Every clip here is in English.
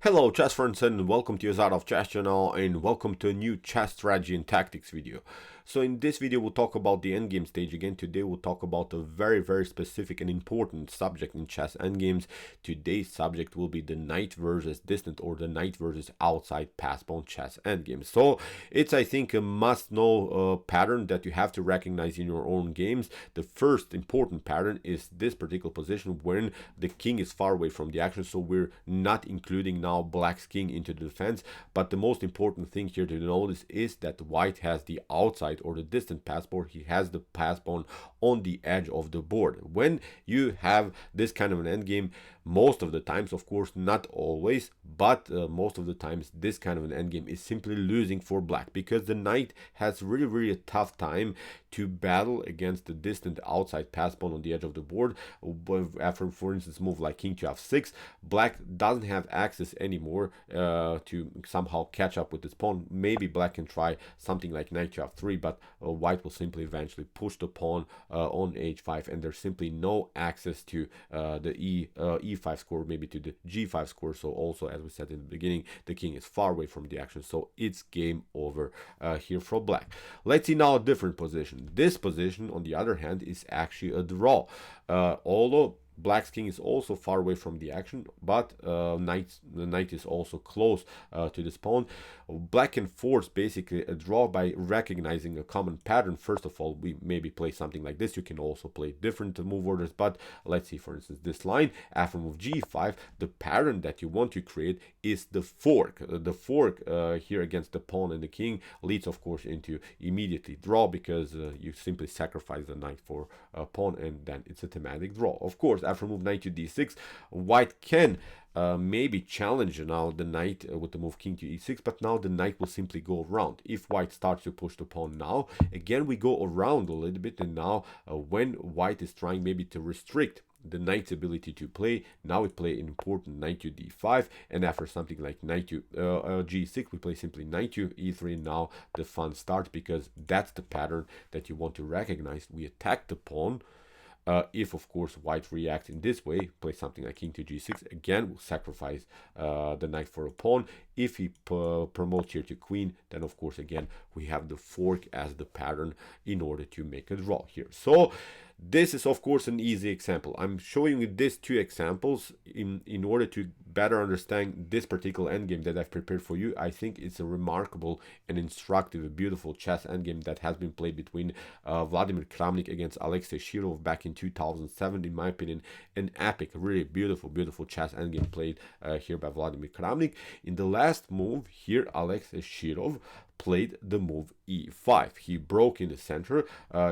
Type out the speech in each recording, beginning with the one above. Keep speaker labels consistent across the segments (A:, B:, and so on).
A: Hello chess friends and welcome to Jozarov chess channel and welcome to a new chess strategy and tactics video. So in this video we'll talk about the endgame stage again. Today we'll talk about a very specific and important subject in chess endgames. Today's subject will be the knight versus distant or the knight versus outside pass pawn chess endgames. So it's I think a must know pattern that you have to recognize in your own games. The first important pattern is this particular position when the king is far away from the action, so we're not including now black's king into the defense. But the most important thing here to notice is that white has the outside or the distant pass pawn. He has the pass pawn on the edge of the board. When you have this kind of an endgame, most of the times, of course not always, but most of the times this kind of an endgame is simply losing for black, because the knight has really a tough time to battle against the distant outside pass pawn on the edge of the board. After, for instance, move like king to f6, black doesn't have access anymore to somehow catch up with this pawn. Maybe black can try something like knight to f3, but white will simply eventually push the pawn on h5, and there's simply no access to the e5 score, maybe to the g5 score. So also, as we said in the beginning, the king is far away from the action, so it's game over here for black. Let's see now a different position. This position, on the other hand, is actually a draw. Although black's king is also far away from the action, but the knight is also close to this pawn. Black can force basically a draw by recognizing a common pattern. First of all, we maybe play something like this. You can also play different move orders, but let's see, for instance, this line after move g5. The pattern that you want to create is the fork. The fork here against the pawn and the king leads, of course, into immediately draw, because you simply sacrifice the knight for a pawn, and then it's a thematic draw. Of course, after move knight to d6, white can maybe challenge now the knight with the move king to e6, but now the knight will simply go around. If white starts to push the pawn now, again we go around a little bit, and now when white is trying maybe to restrict the knight's ability to play, now we play an important knight to d5, and after something like knight to g6, we play simply knight to e3. Now the fun starts, because that's the pattern that you want to recognize. We attack the pawn. If of course white reacts in this way, play something like king to g6, again we'll sacrifice the knight for a pawn. If he promotes here to queen, then of course again we have the fork as the pattern in order to make a draw here. So this is of course an easy example. I'm showing you these two examples in order to better understand this particular endgame that I've prepared for you. I think it's a remarkable and instructive, beautiful chess endgame that has been played between Vladimir Kramnik against Alexei Shirov back in 2007. In my opinion, an epic, really beautiful chess endgame played here by Vladimir Kramnik. In the last move here, Alexei Shirov played the move e5. He broke in the center.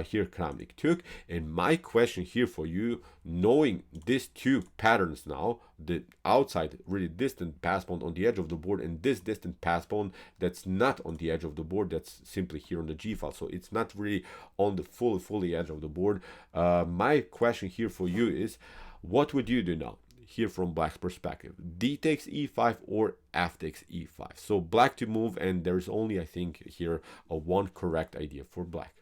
A: Here Kramnik took. And my question here for you, knowing these two patterns now, the outside really distant pass pawn on the edge of the board, and this distant pass pawn that's not on the edge of the board, that's simply here on the g file, so it's not really on the fully edge of the board. My question here for you is, what would you do now? Here from black's perspective, d takes e5 or f takes e5. So black to move, and there's only, I think, here a one correct idea for black.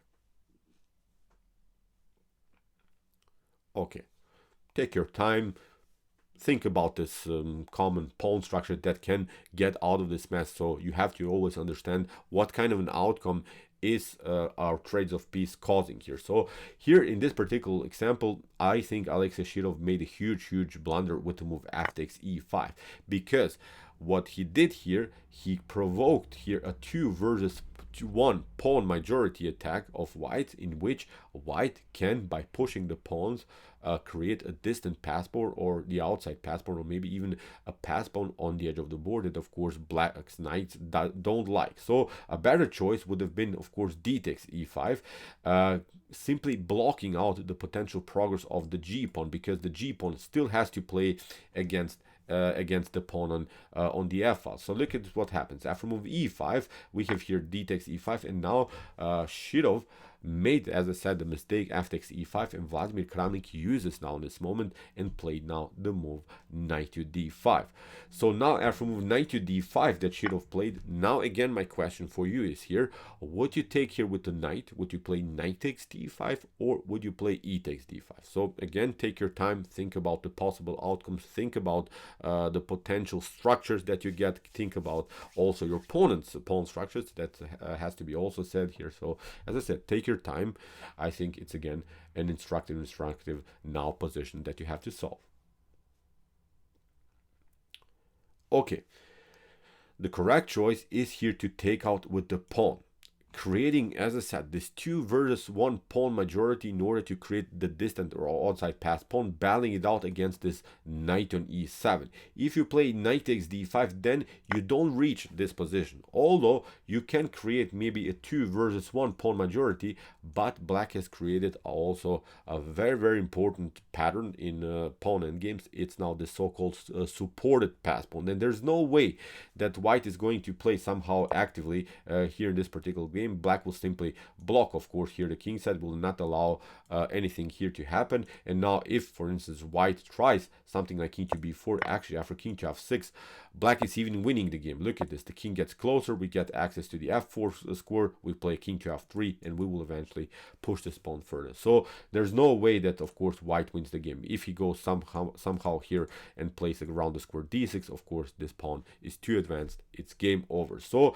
A: Okay, take your time, think about this common pawn structure that can get out of this mess. So you have to always understand what kind of an outcome is our trades of peace causing here. So here in this particular example, I think Alexei Shirov made a huge blunder with the move f takes e5, because what he did here, he provoked here a 2 versus 1 pawn majority attack of white, in which white can, by pushing the pawns, create a distant pass pawn or the outside pass pawn, or maybe even a pass pawn on the edge of the board that of course black's knights don't like. So a better choice would have been, of course, d takes e5, simply blocking out the potential progress of the g pawn, because the g pawn still has to play against the pawn on the f file. So look at what happens after move e5. We have here d takes e5, and now Shirov made, as I said, the mistake f takes e5, and Vladimir Kramnik uses now in this moment and played now the move knight to d5. So now after move knight to d5 that Shirov played, now again my question for you is here, would you take here with the knight? Would you play knight takes d5 or would you play e takes d5? So again, take your time, think about the possible outcomes, think about the potential structures that you get, think about also your opponent's pawn structures. That has to be also said here. So as I said, take your time. I think it's again an instructive now position that you have to solve. Okay, the correct choice is here to take out with the pawn, creating, as I said, this 2 versus 1 pawn majority in order to create the distant or outside pass pawn, battling it out against this knight on e7. If you play knight takes d5, then you don't reach this position, although you can create maybe a 2 versus 1 pawn majority, but black has created also a very important pattern in pawn endgames. It's now the so-called supported pass pawn, and there's no way that white is going to play somehow actively here in this particular game. Black will simply block. Of course, here the king side will not allow anything here to happen. And now if, for instance, white tries something like king to b4, actually after king to f6, black is even winning the game. Look at this, the king gets closer, we get access to the f4 square, we play king to f3, and we will eventually push this pawn further. So there's no way that, of course, white wins the game. If he goes somehow here and plays around the square d6, of course this pawn is too advanced, it's game over. So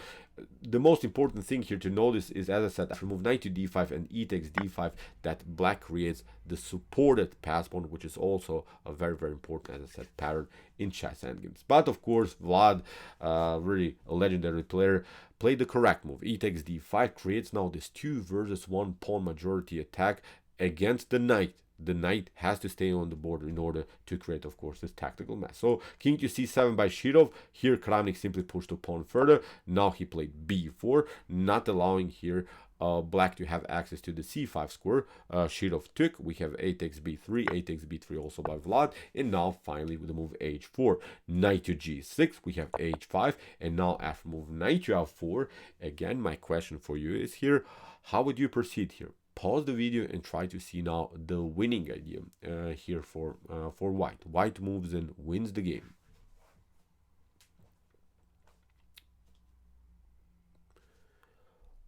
A: the most important thing here to notice is, as I said, after move knight to d5 and e takes d5, that black creates the supported pass pawn, which is also a very important, as I said, pattern in chess endgames. But of course, Vlad, really a legendary player, played the correct move. E takes d5 creates now this 2 versus 1 pawn majority attack against the knight. The knight has to stay on the board in order to create, of course, this tactical mess. So king to c7 by Shirov. Here Kramnik simply pushed the pawn further. Now he played b4, not allowing here black to have access to the c5 square. Shirov took. We have a takes b3, a takes b3 also by Vlad. And now finally with the move h4, knight to g6, we have h5. And now after move knight to f4, again, my question for you is here, how would you proceed here? Pause the video and try to see now the winning idea here for white. White moves and wins the game.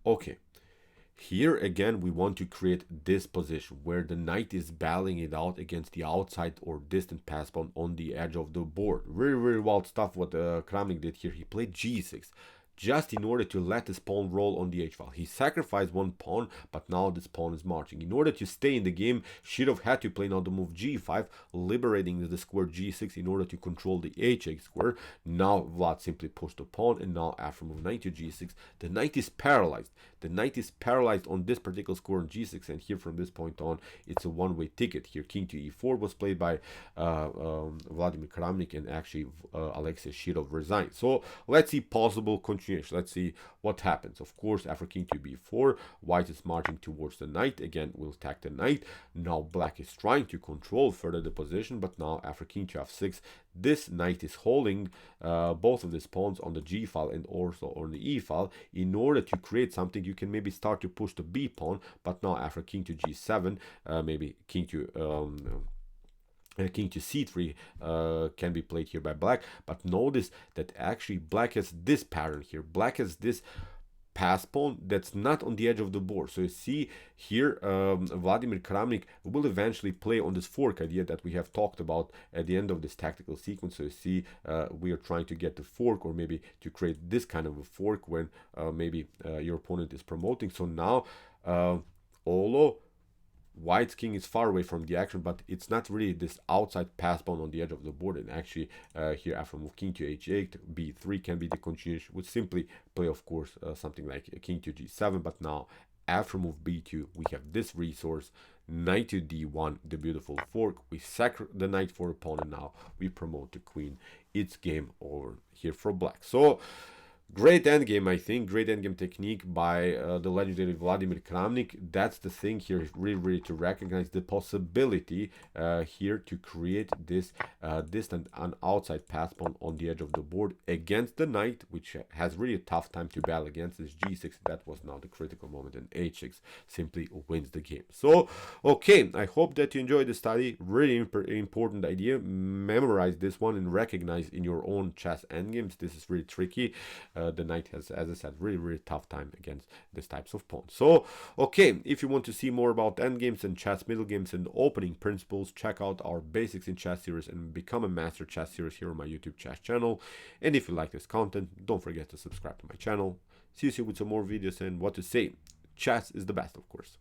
A: Okay, here again we want to create this position where the knight is battling it out against the outside or distant pass pawn on the edge of the board. Very wild stuff what Kramnik did here. He played g6 just in order to let this pawn roll on the h file. He sacrificed one pawn, but now this pawn is marching. In order to stay in the game, Shirov had to play now the move g5, liberating the square g6 in order to control the h8 square. Now Vlad simply pushed the pawn, and now after move knight to g6, the knight is paralyzed. The knight is paralyzed on this particular square on g6, and here from this point on, it's a one-way ticket. Here king to e4 was played by Vladimir Kramnik, and actually Alexei Shirov resigned. So let's see possible continuation. Let's see what happens. Of course, after king to b4, white is marching towards the knight. Again, we'll attack the knight. Now black is trying to control further the position, but now after king to f6, this knight is holding both of these pawns on the g file and also on the e file. In order to create something, you can maybe start to push the b pawn, but now after king to g7, maybe king to c3 can be played here by black. But notice that actually black has this pattern here. Black has this pass pawn that's not on the edge of the board. So you see here Vladimir Kramnik will eventually play on this fork idea that we have talked about at the end of this tactical sequence. So you see we are trying to get the fork, or maybe to create this kind of a fork when maybe your opponent is promoting. So now although white's king is far away from the action, but it's not really this outside pass pawn on the edge of the board. And actually here after move king to h8, b3 can be the continuation. Would simply play, of course, something like king to g7, but now after move b2 we have this resource, knight to d1, the beautiful fork. We sack the knight for a pawn, and now we promote the queen. It's game over here for black. So Great endgame, I think. Great endgame technique by the legendary Vladimir Kramnik. That's the thing here, really, really to recognize the possibility here to create this distant and outside pass pawn on the edge of the board against the knight, which has really a tough time to battle against. This g6, that was now the critical moment, and h6 simply wins the game. So, okay, I hope that you enjoyed the study. Really important idea. Memorize this one and recognize in your own chess endgames. This is really tricky. The knight has, as I said, really, really tough time against these types of pawns. So, okay, if you want to see more about endgames and chess middle games and opening principles, check out our Basics in Chess series and become a master chess series here on my YouTube chess channel. And if you like this content, don't forget to subscribe to my channel. See you soon with some more videos, and what to say, chess is the best, of course.